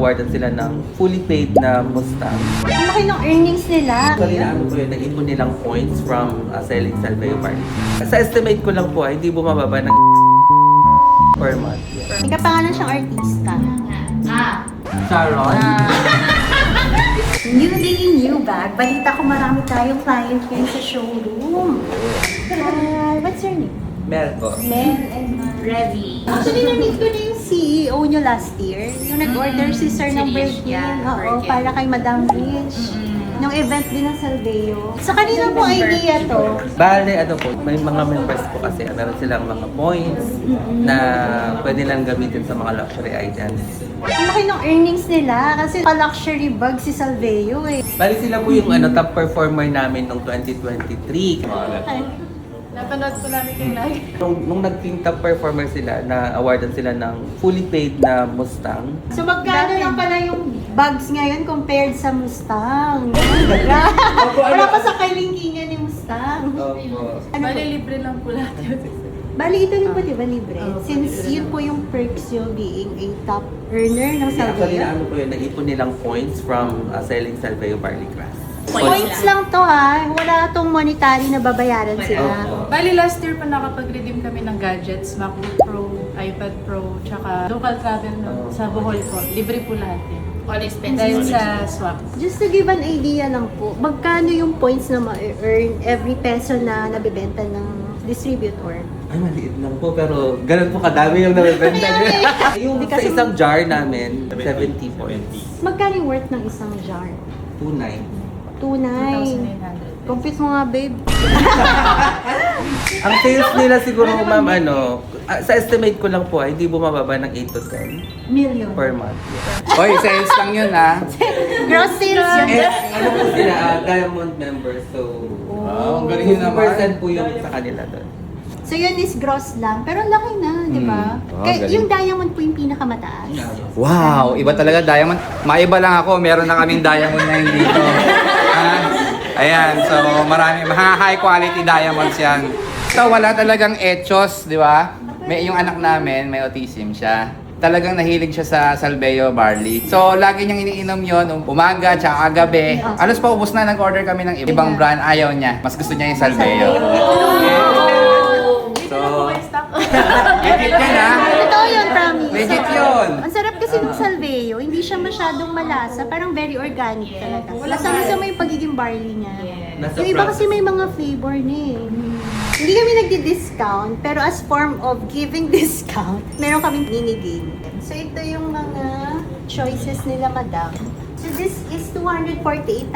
na-awardan sila ng fully paid na Mustang. Ang laki ng earnings nila. Actually, na ano po yun, nag-ipon nilang points from selling Salveo Barley. Sa estimate ko lang po, hindi bumababa ng per month. May kapangalan siyang artista. Sharon? New day, new bag. Balita ko marami tayong client ngayon sa showroom. What's your name? Merko. Mel and Revy. Actually, na-meet ko na yung CEO nyo last year. Yung nag-order si Sir ng Si Rich, birthday. yeah, Oo, birthday. para kay Madam Rich. Nung event din ng Salveo. Sa kanina po idea to. Bale, ano po, may mga members po kasi, meron silang mga points na pwede lang gamitin sa mga luxury items. Ang laki ng earnings nila kasi pa-luxury bag si Salveo eh. Bale, sila po yung top performer namin noong 2023. Napanood ko namin kayo lagi. Nung naging top performer sila, na-awardan sila ng fully paid na Mustang. So magkano lang pala yung bags ngayon compared sa Mustang? Wala pa sa kalingkingan ni Mustang. Opo. Ano Bali, po? libre lang po lahat yun. Bali, ito rin po diba libre? Oo, Since libre yun po yung perks yung being a top earner ng Actually, na Salveo. ano po yun, nag-ipon nilang points from selling Salveo Barley Grass. Points lang to ha. Wala tong monetary na babayaran sila. Opo. Bali, last year pa nakapag-redeem kami ng gadgets, MacBook Pro, iPad Pro, tsaka local travel sa Bohol po. Libre po lahat yun. All Dahil expenses. sa swap. Just to give an idea lang po, magkano yung points na ma-earn every peso na nabibenta ng distributor? Ay, maliit lang po, pero ganun po kadami yung nabibenta nila. Yung sa Kasi- isang jar namin, 70 points. Magkano yung worth ng isang jar? 2.9. 2.9. 2,900. Compute mo nga, babe. Ang sales nila siguro, ma'am, sa estimate ko lang po, hindi bumababa ng 8 to 10 Million. per month. Hoy, sales lang yun ha. Gross sales yun. Eh, ano po sila, Diamond members, so... Wow, ang galing yun naman. 50% po yung sa kanila doon. So yun is gross lang. Pero ang laki na, di ba? Oh, Kaya galing. yung diamond po yung pinakamataas. Wow, iba talaga diamond. Maiba lang ako, meron na kaming diamond na hindi dito. Ayan, so marami, mga high quality diamonds yan. So wala talagang etchos, di ba? May yung anak namin, may autism siya. Talagang nahilig siya sa Salveo Barley. So lagi niyang iniinom yon umaga, tsaka gabi. Alos pa ubos na, nag-order kami ng ibang brand, ayaw niya. Mas gusto niya yung Salveo. So, legit yan ha? Totoo yun, promise. Legit yun. Ang sarap kasi ng Salveo, hindi siya masyadong malasa, parang very organic talaga. Lasang-lasa mo yung pagiging barley niya. Nasa Yung iba front. kasi may mga flavor na eh. Hindi kami nagdi-discount, pero as form of giving discount, meron kaming mini-game. So ito yung mga choices nila, madam. So this is 248,500,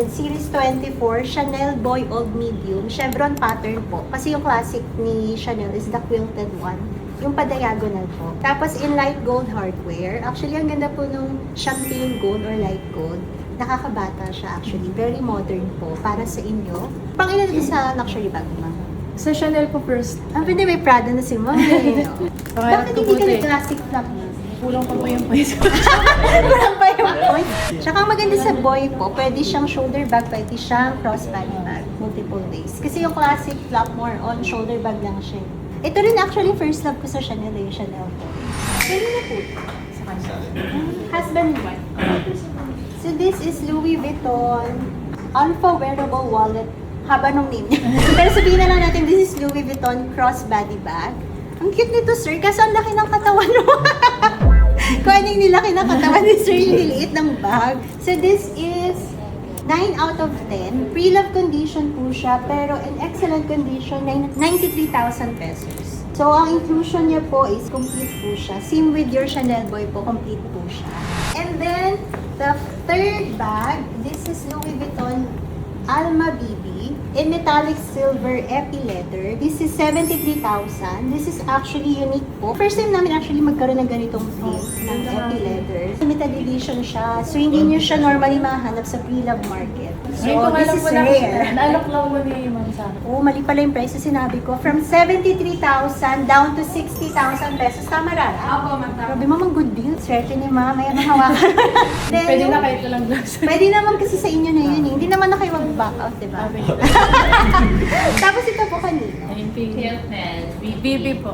Series 24, Chanel Boy Old Medium, chevron pattern po. Kasi yung classic ni Chanel is the quilted one. Yung pa-diagonal po. Tapos in light gold hardware. Actually, ang ganda po nung champagne gold or light gold. Nakakabata siya actually. Very modern po. Para sa inyo. Pangilan ito sa luxury bag, ma'am? Sa Chanel po first. Ang pwede may Prada na si ma'am eh. Pangarap Bakit ko hindi po ka ito eh. nag-classic flap niya? Kulang pa po yung points ko. Kulang pa yung point. Tsaka ang maganda sa boy po, pwede siyang shoulder bag, pwede siyang crossbody bag, multiple ways. Kasi yung classic flap more on shoulder bag lang siya. Ito rin actually first love ko sa Chanel, yung Chanel po. Pwede na po sa kanya. Husband and wife. So this is Louis Vuitton Alpha Wearable Wallet. Haba nung name niya. Pero sabihin na lang natin, this is Louis Vuitton crossbody bag. Ang cute nito, sir, kasi ang laki ng katawan mo. Kung ano yung nilaki ng katawan ni sir, yung niliit ng bag. So this is 9 out of 10. Pre-love condition po siya, pero in excellent condition, 93,000 pesos. So ang inclusion niya po is complete po siya. Same with your Chanel Boy po, complete po siya. And then, the third bag, this is Louis Vuitton Alma BB in metallic silver epi leather. This is 73,000. This is actually unique po. First time namin actually magkaroon ng ganitong feel ng epi leather. Limited edition siya. So hindi niyo siya normally mahanap sa pre-love market. So Ngayon ko nga this lang is po na. rare. Naalok lang mo niya yung mga sa akin. Oh, mali pala yung price na sinabi ko. From 73,000 down to 60,000 pesos. Tama, Rara? Ako, mata. Grabe, ma'am, ang good deal. Swerte ni ma'am. Ayan ang hawakan. Then, Pwede na yung- kahit walang gloves. Pwede naman kasi sa inyo na yun eh. Hindi naman na kayo mag-back out, di ba? Tapos ito po kanina. Ayun, pink. Hilton. BB po.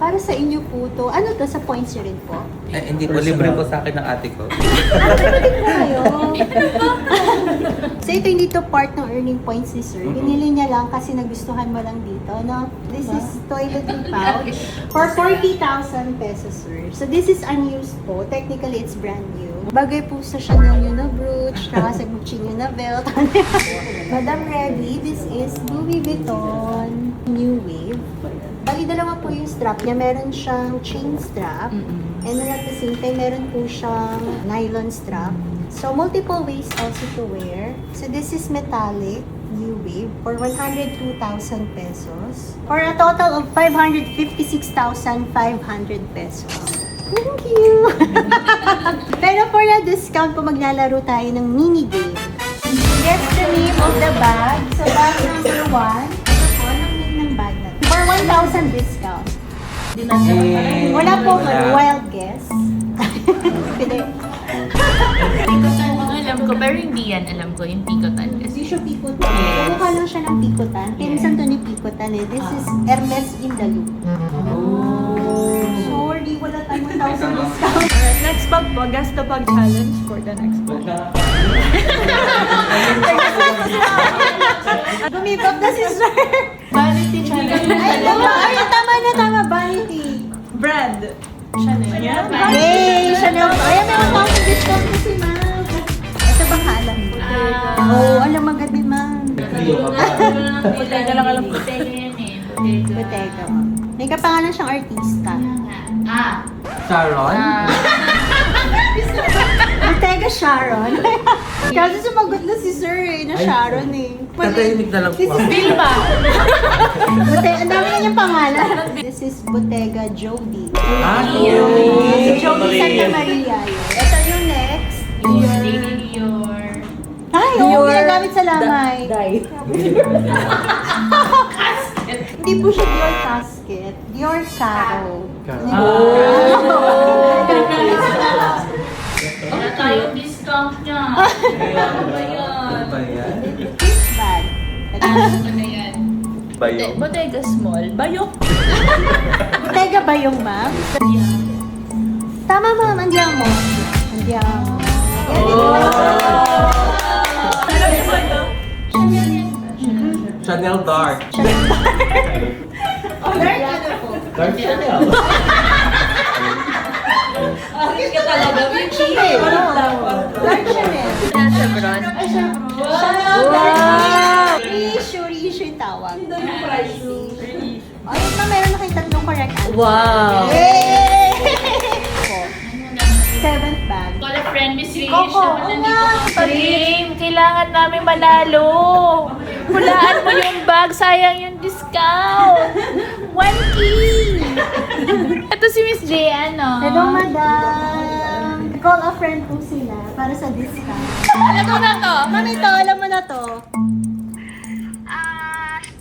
para sa inyo po to. Ano to, sa points nyo rin po? Hindi po, libre po sa akin ng ate ko. Kapatid po kayo. So ito hindi to part ng earning points ni sir. Binili niya lang kasi nagustuhan mo lang dito, no? This is toiletry pouch for 40,000 pesos, sir. So this is unused po. Technically, it's brand new. Bagay po sa Chanel yun na brooch, saka sa Gucci yun na belt. Madam Revy, this is Louis Vuitton New Wave. Bali, dalawa po yung strap niya. Meron siyang chain strap. And then at the same time, meron po siyang nylon strap. So, multiple ways also to wear. So, this is metallic, New Wave, for 102,000 pesos. For a total of 556,500 pesos. Thank you! Pero for a discount po, maglalaro tayo ng mini game. Guess the name of the bag. So, bag number 1. Ito po, anong name ng bag natin? For 1,000 discount. Wala po, wild guess. Pwede. Pikotan mo alam ko, pero hindi yan alam ko, yung pikotan Hindi kasi. siya pikotan. Kamukha lang siya ng pikotan. Pinsan to ni pikotan eh. This is Hermes in the loop. Sorry, wala tayong 1,000 discount. Alright, next bag po, guess the bag challenge for the next bag. Gumipap na si sir. Vanity challenge. Ay, tama. Vanity. Brand. Chanel. Yay! Chanel. Ay, may 1,000 discount po si ma'am. Ito baka alam mo. Oo, alam agad ni ma'am. Bottega lang alam ko. Bottega yan eh. Bottega. May kapangalan siyang artista. Sharon? Bottega Sharon. Kasi sumagot na si sir eh, na Sharon eh. Tatahimik na lang po This is ako. Vilma. Bottega, ang dami niyang pangalan. This is Bottega Jody. Yay! Si Jody Santa Maria yun. Ito yung next. Lady Dior. Ay, oo, ginagamit sa lamay. Hindi po siya Dior Casket. Dior Caro. Wala tayong discount niya. Ano ba yan? Ano ba yan? Gift bag. Ano na yan? Bayo. Bottega small. Bayok. Bottega ba yung ma'am? Tama ma'am, andiyan mo. Andiyan mo. Chanel Dark. Dark Chanel. Dark Chanel. Nasa bron. Wow! Reissue yung tawag. Ay, ito meron na kayong tatlong correct answer. Wow. Yay! Seventh bag. Call a friend, Miss Rish. Coco, Naman nandito ka. Game, kailangan namin manalo. Hulaan mo yung bag, sayang yung discount. 1K. Ito si Miss J, ano? Hello, madam. Call a friend po sila para sa discount. Ano na to? Ma'am, ito, alam mo na to.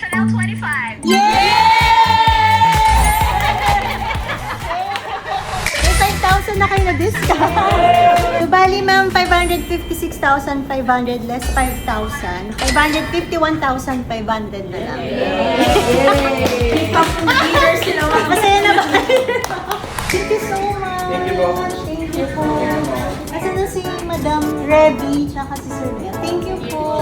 Chanel 25. Yay! May 5,000 na kayo na discount. So, bali ma'am, 556,500 less 5,000. 551,500 na lang. Yay! Masaya na ba? Thank you so much. Thank you po. Thank you po. Kasi na si Madam Revy, tsaka si Sir Mel. Thank you po.